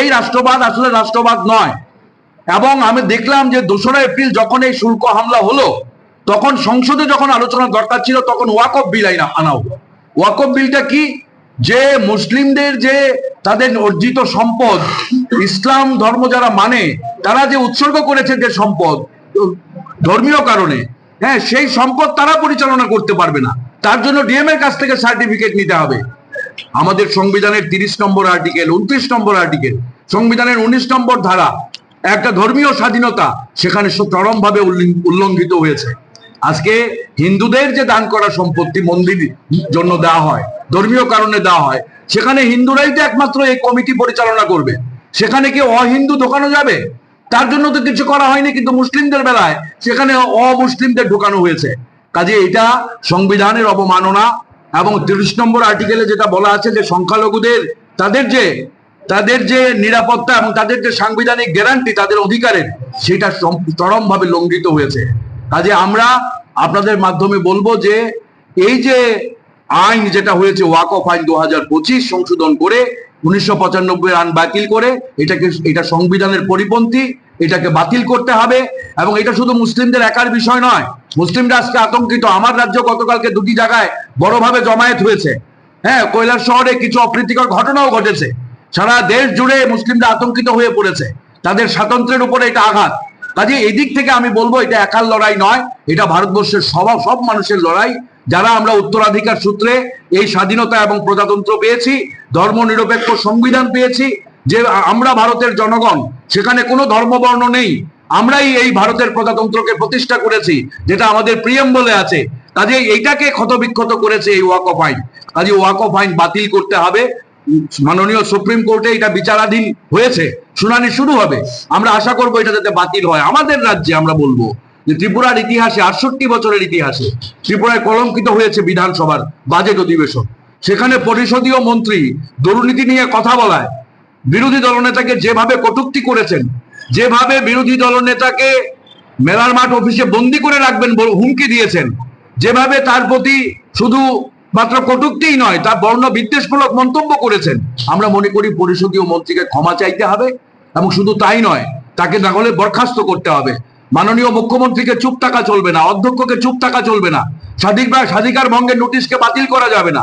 এই রাষ্ট্রবাদ আসলে রাষ্ট্রবাদ নয়। এবং আমি দেখলাম যে 2রা এপ্রিল যখন এই শুল্ক হামলা হলো, তখন সংসদে যখন আলোচনা দরকার ছিল, তখন ওয়াকফ বিল আনা হলো। ওয়াকফ বিলটা কি? যে মুসলিমদের যে তাদের অর্জিত সম্পদ, ইসলাম ধর্ম যারা মানে, তারা যে উৎসর্গ করেছে যে সম্পদ ধর্মীয় কারণে, হ্যাঁ, সেই সম্পদ তারা পরিচালনা করতে পারবে না। তার জন্য ডিএম এর কাছ থেকে সার্টিফিকেট নিতে হবে। আমাদের সংবিধানের 30 নম্বর আর্টিকেল, 29 নম্বর আর্টিকেল, সংবিধানের 19 নম্বর ধারা, একটা ধর্মীয় স্বাধীনতা সেখানে চরমভাবে উল্লঙ্ঘিত হয়েছে। আজকে হিন্দুদের যে দান করা সম্পত্তি মন্দির জন্য দেওয়া হয়, ধর্মীয় কারণে দেওয়া হয়, সেখানে হিন্দুরাই তো একমাত্র এই কমিটি পরিচালনা করবে। সেখানে কি অহিন্দু ঢোকানো যাবে? তার জন্য তো কিছু করা হয়নি, কিন্তু মুসলিমদের বেলায় সেখানে অমুসলিমদের ঢোকানো হয়েছে। কাজে এটা সংবিধানের অবমাননা। এবং 30 নম্বর আর্টিকেলে যেটা বলা আছে যে সংখ্যালঘুদের তাদের যে নিরাপত্তা এবং তাদের যে সাংবিধানিক গ্যারান্টি তাদের অধিকারের, সেটা চরমভাবে লঙ্ঘিত হয়েছে। কাজে আমরা আপনাদের মাধ্যমে বলবো যে এই যে আইন যেটা হয়েছে ওয়াকফ আইন 2025 সংশোধন করে 1995 আইন বাতিল করে, এটা সংবিধানের পরিপন্থী, এটাকে বাতিল করতে হবে। এবং এটা শুধু মুসলিমদের একার বিষয় নয়, মুসলিমরা আজকে আতঙ্কিত। আমার রাজ্য গতকালকে 2টি জায়গায় বড়ভাবে জমায়েত হয়েছে। হ্যাঁ, কৈলাস শহরে কিছু অপ্রীতিকর ঘটনাও ঘটেছে। সারা দেশ জুড়ে মুসলিমরা আতঙ্কিত হয়ে পড়েছে, তাদের স্বাতন্ত্র্যের উপরে এটা আঘাত। কাজে এদিক থেকে আমি বলবো এটা একার লড়াই নয়, এটা ভারতবর্ষের সব মানুষের লড়াই। যারা আমরা উত্তরাধিকার সূত্রে এই স্বাধীনতা এবং প্রজাতন্ত্র পেয়েছি, ধর্মনিরপেক্ষ সংবিধান পেয়েছি, যে আমরা ভারতের জনগণ, সেখানে কোনো ধর্মবর্ণ নেই, আমরাই এই ভারতের প্রজাতন্ত্রকে প্রতিষ্ঠা করেছি, যেটা আমাদের প্রিয়াম্বলে আছে। কাজে এইটাকে ক্ষতবিক্ষত করেছে এই ওয়াকফ আইন। কাজে ওয়াকফ আইন বাতিল করতে হবে। মাননীয় সুপ্রিম কোর্টে এটা বিচারাধীন হয়েছে, শুনানি শুরু হবে। আমরা আশা করবো এটা যাতে বাতিল হয়। আমাদের রাজ্যে আমরা বলবো যে ত্রিপুরার ইতিহাসে, 68 বছরের ইতিহাসে ত্রিপুরায় কলঙ্কিত হয়েছে বিধানসভার বাজেট অধিবেশন। সেখানে পরিষদীয় মন্ত্রী দুর্নীতি নিয়ে কথা বলায় বিরোধী দলনেতাকে যেভাবে কটূক্তি করেছেন, যেভাবে বিরোধী দলনেতাকে মেলার মাঠ অফিসে বন্দি করে রাখবেন হুমকি দিয়েছেন, যেভাবে তার প্রতি শুধু মাত্র কটূক্তিই নয়, তার বর্ণ বিদ্বেষমূলক মন্তব্য করেছেন, আমরা মনে করি পরিষদীয় মন্ত্রীকে ক্ষমা চাইতে হবে। এবং শুধু তাই নয়, তাকে না হলে বরখাস্ত করতে হবে। মাননীয় মুখ্যমন্ত্রীকে চুপ থাকা চলবে না, অধ্যক্ষকে চুপ থাকা চলবে না, স্বাধিকার ভঙ্গের নোটিশকে বাতিল করা যাবে না।